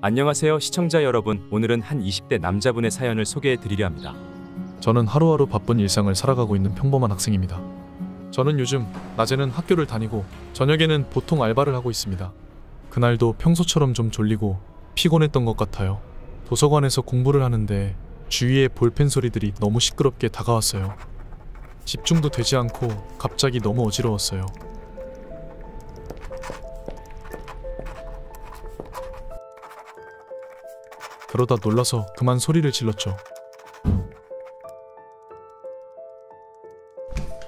안녕하세요 시청자 여러분, 오늘은 한 20대 남자분의 사연을 소개해 드리려 합니다. 저는 하루하루 바쁜 일상을 살아가고 있는 평범한 학생입니다. 저는 요즘 낮에는 학교를 다니고 저녁에는 보통 알바를 하고 있습니다. 그날도 평소처럼 좀 졸리고 피곤했던 것 같아요. 도서관에서 공부를 하는데 주위에 볼펜 소리들이 너무 시끄럽게 다가왔어요. 집중도 되지 않고 갑자기 너무 어지러웠어요. 그러다 놀라서 그만 소리를 질렀죠.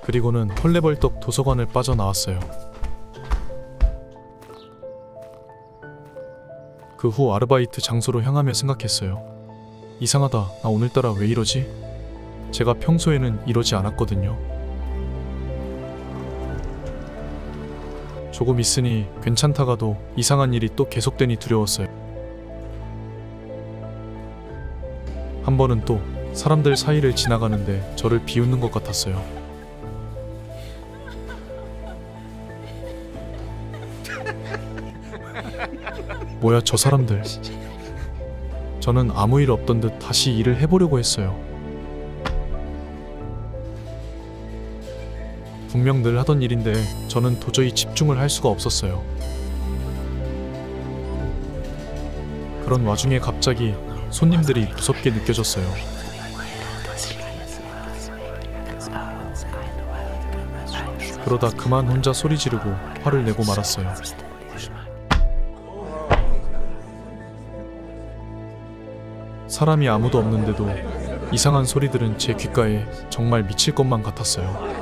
그리고는 헐레벌떡 도서관을 빠져나왔어요. 그 후 아르바이트 장소로 향하며 생각했어요. 이상하다, 나 오늘따라 왜 이러지? 제가 평소에는 이러지 않았거든요. 조금 있으니 괜찮다가도 이상한 일이 또 계속되니 두려웠어요. 한 번은 또 사람들 사이를 지나가는데 저를 비웃는 것 같았어요. 뭐야 저 사람들. 저는 아무 일 없던 듯 다시 일을 해보려고 했어요. 분명 늘 하던 일인데 저는 도저히 집중을 할 수가 없었어요. 그런 와중에 갑자기 손님들이 무섭게 느껴졌어요. 그러다 그만 혼자 소리 지르고 화를 내고 말았어요. 사람이 아무도 없는데도 이상한 소리들은 제 귓가에 정말 미칠 것만 같았어요.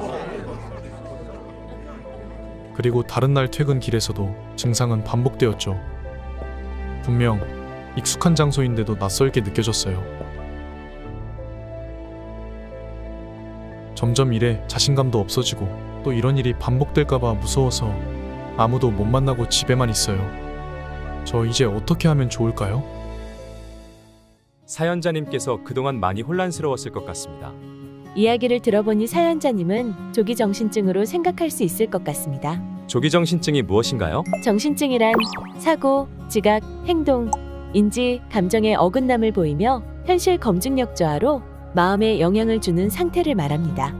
그리고 다른 날 퇴근 길에서도 증상은 반복되었죠. 분명 익숙한 장소인데도 낯설게 느껴졌어요. 점점 일에 자신감도 없어지고 또 이런 일이 반복될까봐 무서워서 아무도 못 만나고 집에만 있어요. 저 이제 어떻게 하면 좋을까요? 사연자님께서 그동안 많이 혼란스러웠을 것 같습니다. 이야기를 들어보니 사연자님은 조기정신증으로 생각할 수 있을 것 같습니다. 조기정신증이 무엇인가요? 정신증이란 사고, 지각, 행동, 인지, 감정의 어긋남을 보이며 현실 검증력 저하로 마음에 영향을 주는 상태를 말합니다.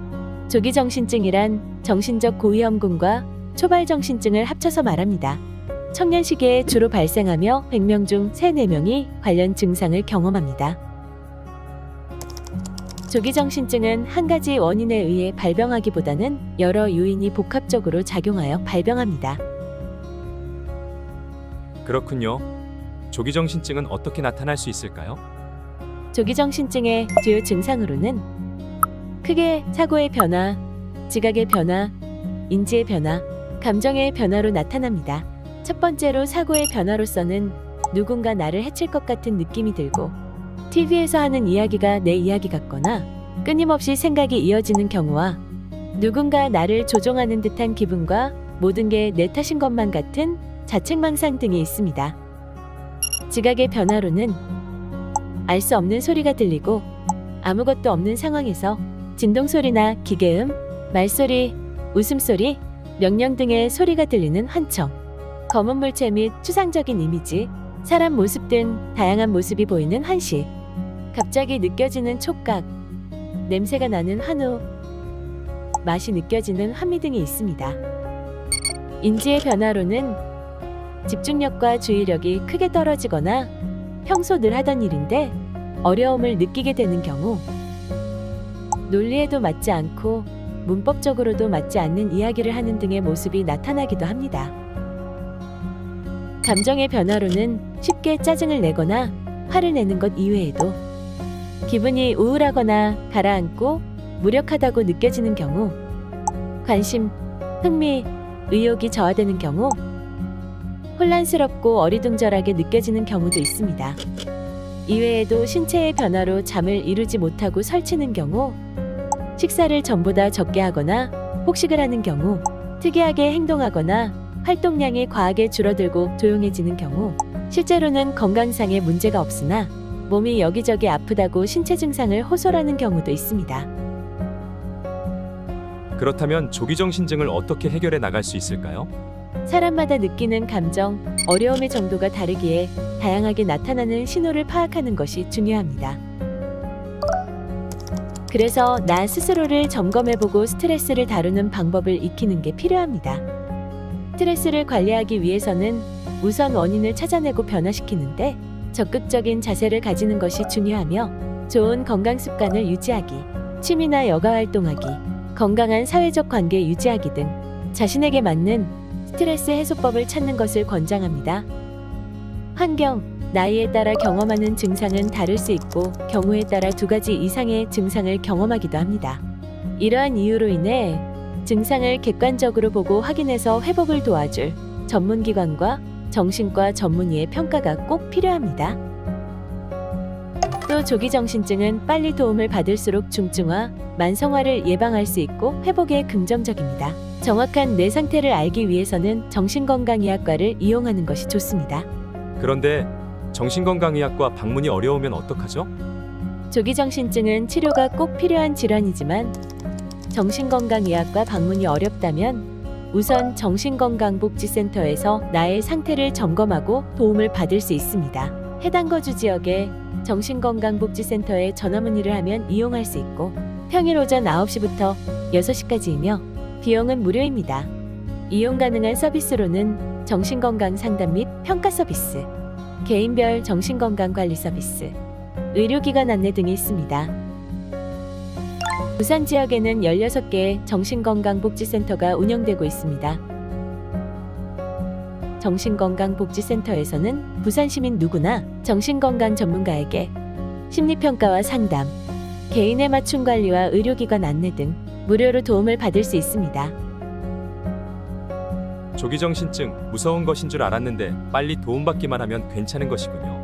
조기정신증이란 정신적 고위험군과 초발정신증을 합쳐서 말합니다. 청년 시기에 주로 발생하며 100명 중 3, 4명이 관련 증상을 경험합니다. 조기정신증은 한 가지 원인에 의해 발병하기보다는 여러 요인이 복합적으로 작용하여 발병합니다. 그렇군요. 조기정신증은 어떻게 나타날 수 있을까요? 조기정신증의 주요 증상으로는 크게 사고의 변화, 지각의 변화, 인지의 변화, 감정의 변화로 나타납니다. 첫 번째로 사고의 변화로서는 누군가 나를 해칠 것 같은 느낌이 들고 TV에서 하는 이야기가 내 이야기 같거나 끊임없이 생각이 이어지는 경우와 누군가 나를 조종하는 듯한 기분과 모든 게 내 탓인 것만 같은 자책망상 등이 있습니다. 지각의 변화로는 알 수 없는 소리가 들리고 아무것도 없는 상황에서 진동소리나 기계음, 말소리, 웃음소리, 명령 등의 소리가 들리는 환청, 검은 물체 및 추상적인 이미지, 사람 모습 등 다양한 모습이 보이는 환시, 갑자기 느껴지는 촉각, 냄새가 나는 환호, 맛이 느껴지는 환미 등이 있습니다. 인지의 변화로는 집중력과 주의력이 크게 떨어지거나 평소 늘 하던 일인데 어려움을 느끼게 되는 경우, 논리에도 맞지 않고 문법적으로도 맞지 않는 이야기를 하는 등의 모습이 나타나기도 합니다. 감정의 변화로는 쉽게 짜증을 내거나 화를 내는 것 이외에도 기분이 우울하거나 가라앉고 무력하다고 느껴지는 경우, 관심, 흥미, 의욕이 저하되는 경우, 혼란스럽고 어리둥절하게 느껴지는 경우도 있습니다. 이외에도 신체의 변화로 잠을 이루지 못하고 설치는 경우, 식사를 전보다 적게 하거나 폭식을 하는 경우, 특이하게 행동하거나 활동량이 과하게 줄어들고 조용해지는 경우, 실제로는 건강상의 문제가 없으나 몸이 여기저기 아프다고 신체 증상을 호소하는 경우도 있습니다. 그렇다면 조기정신증을 어떻게 해결해 나갈 수 있을까요? 사람마다 느끼는 감정, 어려움의 정도가 다르기에 다양하게 나타나는 신호를 파악하는 것이 중요합니다. 그래서 나 스스로를 점검해보고 스트레스를 다루는 방법을 익히는 게 필요합니다. 스트레스를 관리하기 위해서는 우선 원인을 찾아내고 변화시키는데 적극적인 자세를 가지는 것이 중요하며 좋은 건강 습관을 유지하기, 취미나 여가 활동하기, 건강한 사회적 관계 유지하기 등 자신에게 맞는 스트레스 해소법을 찾는 것을 권장합니다. 환경, 나이에 따라 경험하는 증상은 다를 수 있고 경우에 따라 2가지 이상의 증상을 경험하기도 합니다. 이러한 이유로 인해 증상을 객관적으로 보고 확인해서 회복을 도와줄 전문기관과 정신과 전문의의 평가가 꼭 필요합니다. 또 조기정신증은 빨리 도움을 받을수록 중증화, 만성화를 예방할 수 있고 회복에 긍정적입니다. 정확한 뇌 상태를 알기 위해서는 정신건강의학과를 이용하는 것이 좋습니다. 그런데 정신건강의학과 방문이 어려우면 어떡하죠? 조기정신증은 치료가 꼭 필요한 질환이지만 정신건강의학과 방문이 어렵다면 우선 정신건강복지센터에서 나의 상태를 점검하고 도움을 받을 수 있습니다. 해당 거주 지역에 정신건강복지센터에 전화 문의를 하면 이용할 수 있고 평일 오전 9시부터 6시까지이며 비용은 무료입니다. 이용 가능한 서비스로는 정신건강 상담 및 평가 서비스, 개인별 정신건강관리 서비스, 의료기관 안내 등이 있습니다. 부산 지역에는 16개의 정신건강복지센터가 운영되고 있습니다. 정신건강복지센터에서는 부산 시민 누구나 정신건강 전문가에게 심리평가와 상담, 개인에 맞춘 관리와 의료기관 안내 등 무료로 도움을 받을 수 있습니다. 조기정신증 무서운 것인 줄 알았는데 빨리 도움받기만 하면 괜찮은 것이군요.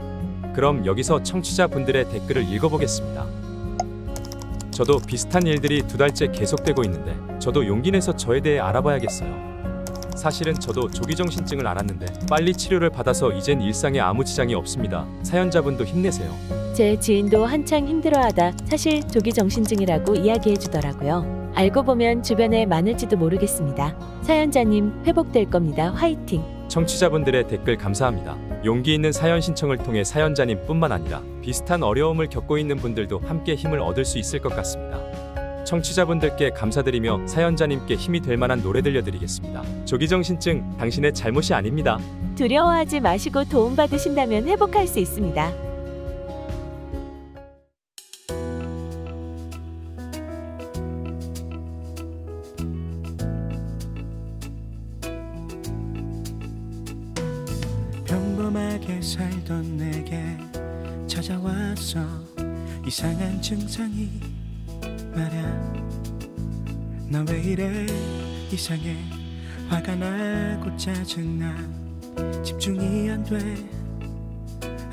그럼 여기서 청취자분들의 댓글을 읽어보겠습니다. 저도 비슷한 일들이 2달째 계속되고 있는데 저도 용기 내서 저에 대해 알아봐야겠어요. 사실은 저도 조기정신증을 앓았는데 빨리 치료를 받아서 이젠 일상에 아무 지장이 없습니다. 사연자분도 힘내세요. 제 지인도 한창 힘들어하다 사실 조기정신증이라고 이야기해주더라고요. 알고 보면 주변에 많을지도 모르겠습니다. 사연자님 회복될 겁니다. 화이팅! 청취자분들의 댓글 감사합니다. 용기 있는 사연 신청을 통해 사연자님뿐만 아니라 비슷한 어려움을 겪고 있는 분들도 함께 힘을 얻을 수 있을 것 같습니다. 청취자분들께 감사드리며 사연자님께 힘이 될 만한 노래 들려드리겠습니다. 조기정신증 당신의 잘못이 아닙니다. 두려워하지 마시고 도움받으신다면 회복할 수 있습니다. 평범하게 살던 내게 찾아왔어 이상한 증상이 말야. 나 왜 이래 이상해. 화가 나고 짜증나. 집중이 안 돼.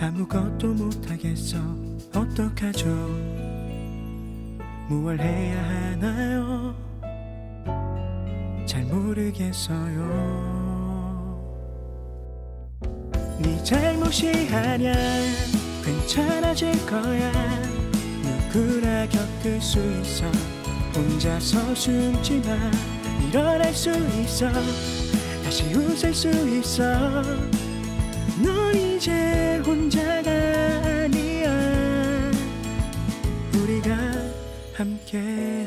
아무것도 못하겠어. 어떡하죠? 무얼 해야 하나요? 잘 모르겠어요. 네 잘못이 아냐. 괜찮아질 거야. 누구나 겪을 수 있어. 혼자서 숨지 마. 일어날 수 있어. 다시 웃을 수 있어. 넌 이제 혼자가 아니야. 우리가 함께